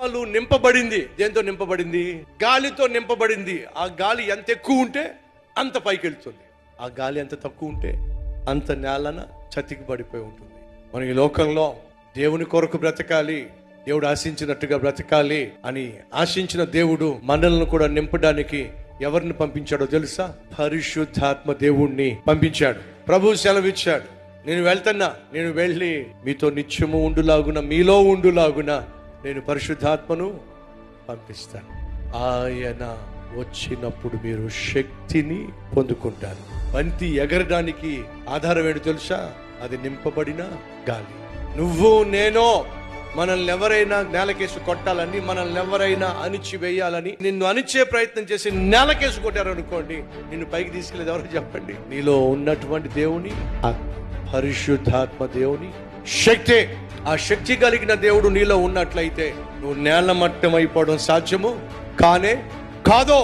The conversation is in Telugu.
ఆత్మలు నింపబడింది. దేంతో నింపబడింది? గాలితో నింపబడింది. ఆ గాలి ఎంత ఎక్కువ ఉంటే అంత పైకి వెళ్తుంది, ఆ గాలి ఎంత తక్కువ ఉంటే అంత నేలన చతికి పడిపోయి ఉంటుంది. మనం ఈ లోకంలో దేవుని కొరకు బ్రతకాలి, దేవుడు ఆశించినట్టుగా బ్రతకాలి అని ఆశించిన దేవుడు మనల్ని కూడా నింపడానికి ఎవరిని పంపించాడో తెలుసా? పరిశుద్ధాత్మ దేవుణ్ణి పంపించాడు. ప్రభు సెలవిచ్చాడు, నేను వెళ్తున్నా, నేను వెళ్ళి మీతో నిత్యము ఉండులాగున, మీలో ఉండులాగున నేను పరిశుద్ధాత్మను పంపిస్తాను. ఆయన వచ్చినప్పుడు మీరు శక్తిని పొందుకుంటారు. బంతి ఎగరడానికి ఆధారం ఏంటి తెలుసా? అది నింపబడిన గాలి. నువ్వు నేను మనల్ని ఎవరైనా నేలకేసి కొట్టాలని, మనల్ని ఎవరైనా అణిచి వేయాలని, నిన్ను అణిచే ప్రయత్నం చేసి నేలకేసి కొట్టారనుకోండి, నిన్ను పైకి తీసుకెళ్ళేది ఎవరో చెప్పండి? నీలో ఉన్నటువంటి దేవుని, ఆ పరిశుద్ధాత్మ దేవుని శక్తే. ఆ శక్తి కలిగిన దేవుడు నీలో ఉన్నట్లయితే నువ్వు నేల మట్టం అయిపోవడం సాధ్యము కానే కాదో.